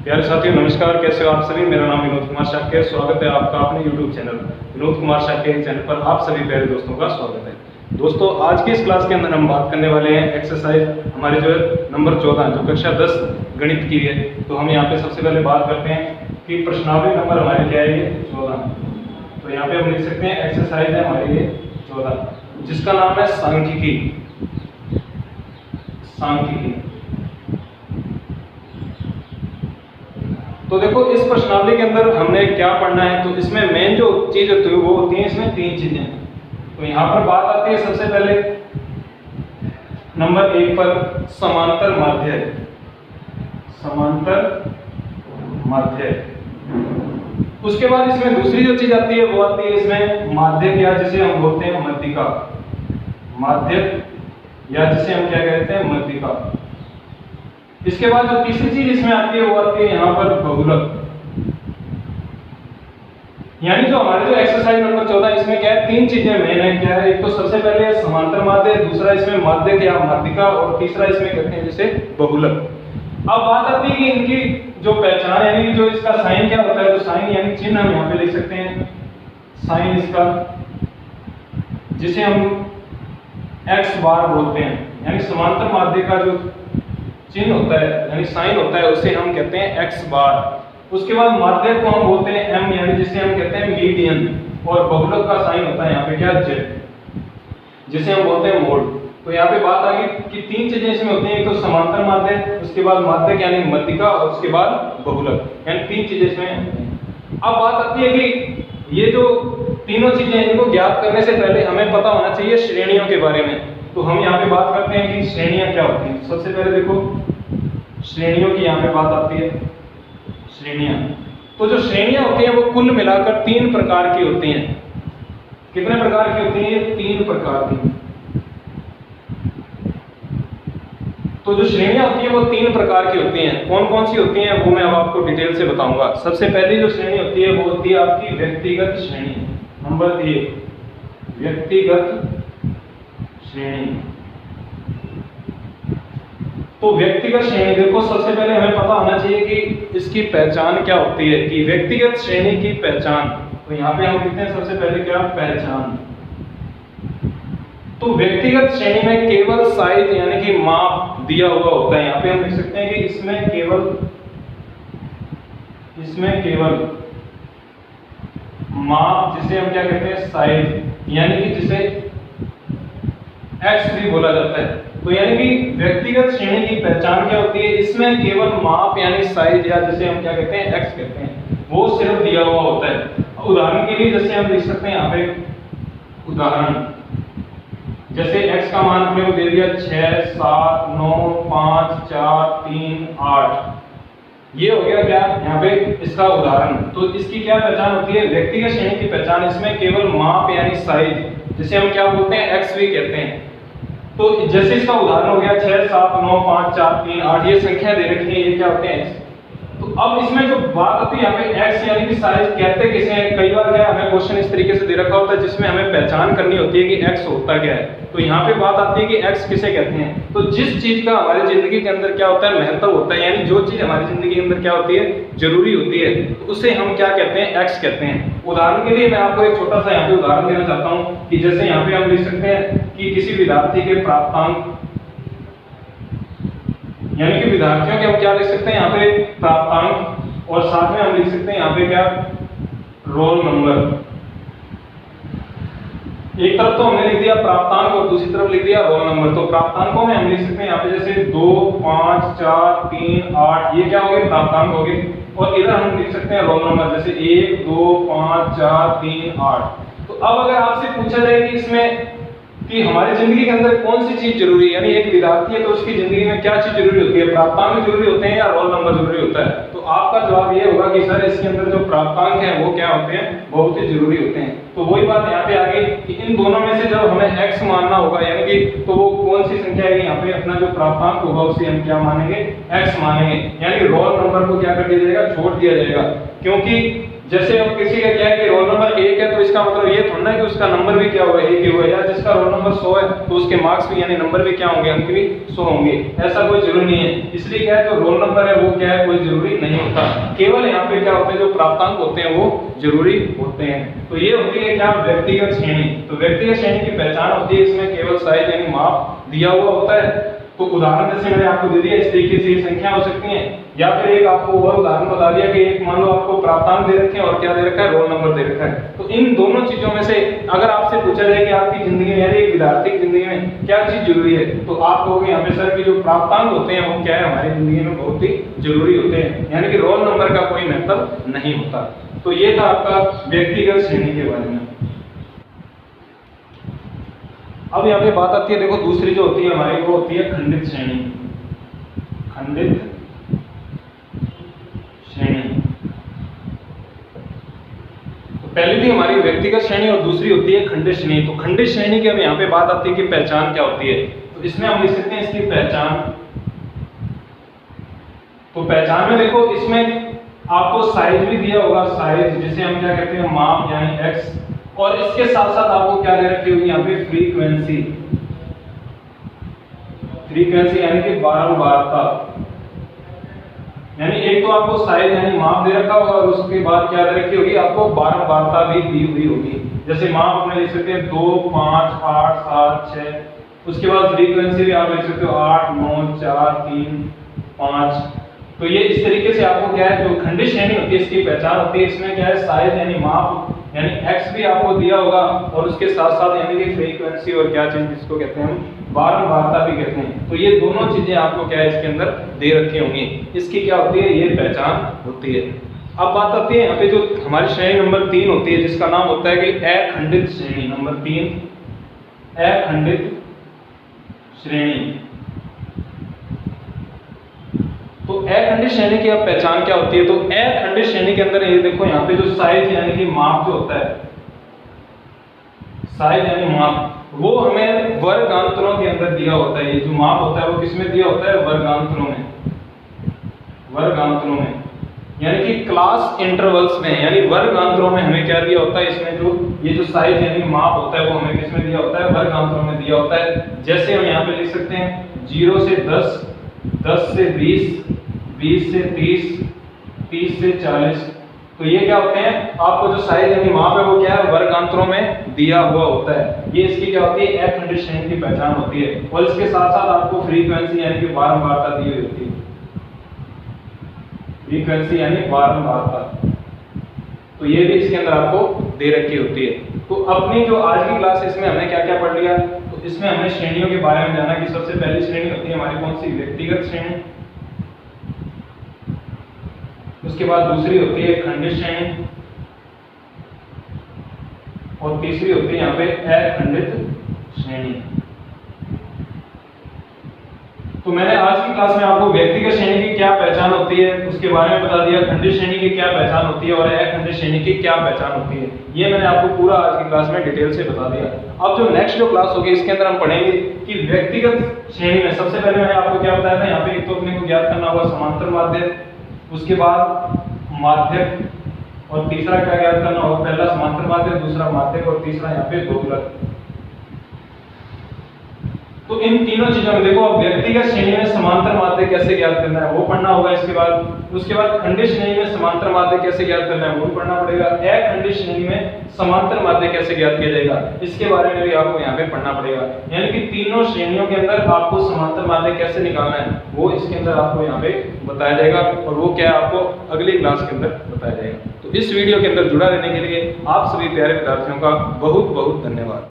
प्यारे साथियों नमस्कार, कैसे हो आप सभी। मेरा नाम विनोद कुमार शाक्य, स्वागत है आपका अपने YouTube channel Vinod Kumar Shakya channel पर आप सभी प्यारे दोस्तों का स्वागत है। दोस्तों आज की इस क्लास के अंदर हम बात करने वाले हैं एक्सरसाइज हमारे जो है नंबर 14 जो कक्षा 10 गणित की है। तो हम यहाँ पे सबसे पहले बात करते हैं कि प्रश्नावली नंबर हमारे क्या है, ये 14। तो यहाँ पे हम लिख सकते हैं एक्सरसाइज है हमारी ये 14, जिसका नाम है सांख्यिकी। तो देखो इस प्रश्नावली के अंदर हमने क्या पढ़ना है, तो इसमें मेन जो चीज होती है वो होती है इसमें तीन चीजें। तो यहाँ पर बात आती है सबसे पहले नंबर 1 पर समांतर माध्य। उसके बाद इसमें दूसरी जो चीज आती है वो आती है इसमें माध्यक, या जिसे हम बोलते हैं मध्यिका। माध्यक या जिसे हम क्या कहते हैं, मध्यिका। इसके बाद जो तीसरी चीज इसमें आती है वो आती है यहाँ पर बहुलक। यानी जो हमारे जो एक्सरसाइज नंबर 14 इसमें क्या है, तीन चीजें मेन है। क्या है, एक तो सबसे पहले है समांतर माध्य, दूसरा इसमें माध्यक या माध्यिका, और तीसरा इसमें कहते हैं जैसे बहुलक। अब बात आती है कि इनकी जो पहचान यानी कि जो इसका साइन क्या होता है, तो साइन यानी चिन्ह हम यहाँ पे लिख सकते हैं। साइन इसका जिसे हम x बार बोलते हैं, यानी समांतर माध्य का जो चिन्ह होता है यानी साइन होता है उसे हम कहते हैं x बार। उसके बाद माध्य को हम बोलते हैं m, यानी जिसे हम कहते हैं मीडियन, और बहुलक का साइन होता है यहाँ पे क्या, z, जिसे हम बोलते हैं मोड। तो यहाँ पे बात आ गई कि तीन चीजें इसमें होती हैं, एक तो समांतर माध्य, उसके बाद माध्यक यानी मध्यिका, और उसके बाद बहुलक, यानी तीन चीजें इसमें। अब बात आती है कि ये जो तीनों चीजें इनको ज्ञात करने से पहले हमें पता होना चाहिए श्रेणियों के बारे में। तो हम यहाँ पे बात करते हैं कि श्रेणियां क्या होती हैं। सबसे पहले देखो श्रेणियों की यहाँ पे बात आती है। श्रेणियां, तो जो श्रेणियां होती हैं वो कुल मिलाकर 3 प्रकार की होती हैं। कितने प्रकार की होती हैं, ये 3 प्रकार की। तो जो श्रेणियां होती हैं वो 3 प्रकार की होती हैं। कौन कौन सी होती हैं वो मैं अब आपको डिटेल से बताऊंगा। सबसे पहली जो श्रेणी होती है वो होती है आपकी व्यक्तिगत श्रेणी। नंबर 1 व्यक्तिगत श्रेणी। तो व्यक्तिगत श्रेणी देखो सबसे पहले हमें पता होना चाहिए कि इसकी पहचान क्या होती है, कि व्यक्तिगत श्रेणी की पहचान। तो यहाँ पे हम लिखते हैं सबसे पहले क्या, पहचान। तो व्यक्तिगत श्रेणी में केवल साइज यानी कि माप दिया हुआ होता है। यहाँ पे हम लिख सकते हैं कि इसमें केवल माप, जिसे हम क्या कहते हैं, साइज, यानी कि जिसे x भी बोला जाता है। तो यानी कि व्यक्तिगत श्रेणी की पहचान क्या होती है, इसमें केवल माप यानी साइज, या जिसे हम क्या कहते हैं, x कहते हैं, वो सिर्फ दिया हुआ होता है। उदाहरण के लिए जैसे हम लिख सकते हैं यहाँ पे उदाहरण, जैसे x का मान हमने दे दिया 6, 7, 9, 5, 4, 3, 8। ये हो गया क्या यहाँ पे इसका उदाहरण। तो इसकी क्या पहचान होती है, व्यक्तिगत श्रेणी की पहचान, इसमें केवल माप यानी साइज, जिसे हम क्या बोलते हैं, x भी कहते हैं। तो जैसे इसका उदाहरण हो गया 6, 7, 9, 5, 4, 3, 8, ये संख्या दे रखी है, ये क्या होते हैं, x। तो अब इसमें जो बात आती है यहाँ पे x यानी कि साइज कहते किसे हैं। कई बार क्या हमें क्वेश्चन इस तरीके से दे रखा होता है जिसमें हमें पहचान करनी होती है कि x होता क्या है। तो यहाँ पे बात आती है कि x किसे कहते हैं। तो जिस चीज का हमारी जिंदगी के अंदर क्या होता है, महत्व होता है, यानी जो चीज हमारी जिंदगी के अंदर क्या होती है, जरूरी होती है, तो उसे हम क्या कहते हैं, x कहते हैं। उदाहरण के लिए मैं आपको एक छोटा सा यहाँ पे उदाहरण देना चाहता हूँ कि जैसे यहाँ पे हम लिख सकते हैं कि किसी विद्यार्थी के प्राप्तांक, यानी कि विद्यार्थियों के हम क्या लिख सकते हैं यहाँ पे, प्राप्तांक, और साथ में हम लिख सकते हैं यहाँ पे क्या, रोल नंबर। एक तरफ तो हमने लिख दिया प्राप्तांक और दूसरी तरफ लिख दिया रोल नंबर। तो प्राप्तांकों में हम लिख सकते हैं यहाँ पे जैसे 2, 5, 4, 3, 8, ये क्या हो गए, प्राप्तांक हो गए। और इधर हम लिख सकते हैं रोल नंबर, जैसे 1, 2, 5, 4, 3, 8। तो अब अगर आपसे पूछा जाए कि इसमें कि हमारी जिंदगी के अंदर कौन सी चीज जरूरी है, यानी एक विद्यार्थी है तो उसकी जिंदगी में क्या चीज जरूरी होती है, प्राप्तांक जरूरी होते हैं या रोल नंबर जरूरी होता है। तो आपका जवाब ये होगा कि सर इसके अंदर जो प्राप्तांक हैं वो क्या होते हैं, बहुत ही जरूरी होते हैं। तो वही बात यहाँ पे आ गई कि इन दोनों में से जब हमें x मानना होगा, यानी कि तो वो कौन सी संख्या है, यहाँ पे अपना जो प्राप्तांक होगा उसे हम क्या मानेंगे, x मानेंगे। यानी रोल नंबर को क्या कर दिया जाएगा, छोड़ दिया जाएगा, क्योंकि जैसे अब किसी का क्या है कि रोल नंबर 1 है, तो इसका मतलब ये थोड़ा ना कि उसका नंबर भी क्या होगा, 1 ही होगा, या जिसका रोल नंबर 100 है तो उसके मार्क्स भी यानी नंबर भी क्या होंगे, अंक भी 100 होंगे। ऐसा कोई जरूरी नहीं है। इसलिए क्या है, जो रोल नंबर है वो क्या है, कोई जरूरी नहीं होता। केवल यहाँ पे क्या होता है, जो प्राप्तांक होते हैं वो जरूरी होते हैं। तो ये होती है क्या, व्यक्तिगत श्रेणी। तो व्यक्तिगत श्रेणी की पहचान होती है, इसमें केवल साइज यानी माप दिया हुआ होता है। तो उदाहरण जैसे मैंने आपको दे दिया, इस तरीके से ये संख्या हो सकती है, या फिर एक आपको और उदाहरण बता दिया कि एक मान लो आपको प्राप्तांक दे रखे हैं और क्या दे रखा है, रोल नंबर दे रखा है। तो इन दोनों चीजों में से अगर आपसे पूछा जाए कि आपकी जिंदगी में यानी एक विद्यार्थी की जिंदगी में क्या चीज जरूरी है, तो आप कहोगे यहाँ पे सर कि जो प्राप्तांक होते हैं वो क्या है, हमारी जिंदगी में बहुत ही जरूरी होते हैं, यानी कि रोल नंबर का कोई महत्व नहीं होता। तो ये था आपका व्यक्तिगत श्रेणी के बारे में। अब यहाँ पे बात आती है, देखो दूसरी जो होती है हमारी वो होती है खंडित श्रेणी। खंडित श्रेणी। तो पहली थी हमारी व्यक्तिगत श्रेणी और दूसरी होती है खंडित श्रेणी। तो खंडित श्रेणी की अब यहाँ पे बात आती है कि पहचान क्या होती है। तो इसमें हम लिख सकते हैं इसकी पहचान। तो पहचान में देखो इसमें आपको साइज भी दिया होगा, साइज जिसे हम क्या कहते हैं, माप यानी एक्स, और इसके साथ साथ आपको क्या दे रखी होगी यहाँ पे, फ्रीक्वेंसी। फ्रीक्वेंसी यानी कि बारंबारता। यानी एक तो आपको साइज यानी माप दे रखा होगा और उसके बाद क्या दे रखी होगी, आपको बारंबारता भी दी हुई होगी। जैसे माप अपने लिख सकते हैं 2, 5, 8, 7, 6। उसके बाद फ्रीक्वेंसी भी आप लिख सकते हो 8, 9, 4, 3, 5। तो ये इस तरीके से आपको क्या है, जो खंडित श्रेणी होती है इसकी पहचान होती है। इसमें क्या है, साइज यानी माप यानी x भी आपको दिया होगा और उसके साथ साथ यानी कि फ्रीक्वेंसी और क्या चीज जिसको कहते हैं हम बारंबारता भी कहते हैं। तो ये दोनों चीजें आपको क्या है इसके अंदर दे रखी होंगी। इसकी क्या होती है, ये पहचान होती है। अब बात आती है यहाँ पे जो हमारी श्रेणी नंबर 3 होती है, जिसका नाम होता है कि अखंडित श्रेणी। नंबर 3 अखंडित श्रेणी। तो अखंडित श्रेणी की अब पहचान क्या होती है। तो अखंडित श्रेणी के अंदर ये देखो यहाँ पे जो साइज यानी कि माप जो होता है, साइज यानी माप, वो हमें वर्गांतरों के अंदर दिया होता है। ये जो माप होता है वो किसमें दिया होता है, वर्गांतरों में। वर्गांतरों में यानी कि क्लास इंटरवल्स में, यानी वर्गांतरों में हमें क्या दिया होता है, इसमें जो ये जो साइज यानी माप होता है वो हमें किसमें दिया होता है, वर्गांतरों में दिया होता है। जैसे हम यहाँ पे लिख सकते हैं 0 से 10, 10 से 20, 20 से 30, 30 से 40। तो ये क्या होते हैं, आपको जो साइज यानी माप है वो क्या है, वर्गांतरों में दिया हुआ होता है। ये इसकी क्या होती है, अखंडित श्रेणी की पहचान होती है। और इसके साथ साथ आपको फ्रीक्वेंसी यानी कि बारंबारता दी हुई होती है। फ्रीक्वेंसी यानी बारंबारता, तो ये भी इसके अंदर आपको दे रखी होती है। तो अपनी जो आज की क्लास है इसमें हमने क्या क्या पढ़ लिया, तो इसमें हमने श्रेणियों के बारे में जाना कि सबसे पहली श्रेणी होती है हमारी कौन सी, व्यक्तिगत श्रेणी। उसके बाद दूसरी होती है खंडित श्रेणी और तीसरी होती है यहाँ पे अखंडित श्रेणी। तो मैंने आज की क्लास में आपको व्यक्तिगत श्रेणी की क्या पहचान होती है उसके बारे में बता दिया, खंडित श्रेणी की क्या पहचान होती है और अखंडित श्रेणी की क्या पहचान होती है। ये मैंने आपको पूरा आज की क्लास में डिटेल से बता दिया। अब जो नेक्स्ट जो क्लास होगी इसके अंदर हम पढ़ेंगे कि व्यक्तिगत श्रेणी में सबसे पहले मैंने आपको क्या बताया था, यहाँ पे एक तो अपने को ज्ञात करना होगा समांतर माध्य, उसके बाद माध्यक और तीसरा क्या ज्ञात करना होगा, पहला समांतर माध्यक, दूसरा माध्यक और तीसरा यहाँ पे बहुलक। तो इन तीनों चीजों में देखो, अब व्यक्तिगत श्रेणी में समांतर माध्य कैसे ज्ञात करना है वो पढ़ना होगा। इसके बाद खंडित श्रेणी में समांतर माध्य कैसे ज्ञात करना है वो भी पढ़ना पड़ेगा। अखंडित श्रेणी में समांतर माध्य कैसे ज्ञात किया जाएगा इसके बारे में भी आपको यहाँ पे पढ़ना पड़ेगा। यानी कि तीनों श्रेणियों के अंदर आपको समांतर माध्य कैसे निकालना है वो इसके अंदर आपको यहाँ पे बताया जाएगा, और वो क्या आपको अगली क्लास के अंदर बताया जाएगा। तो इस वीडियो के अंदर जुड़ा रहने के लिए आप सभी प्यारे विद्यार्थियों का बहुत बहुत धन्यवाद।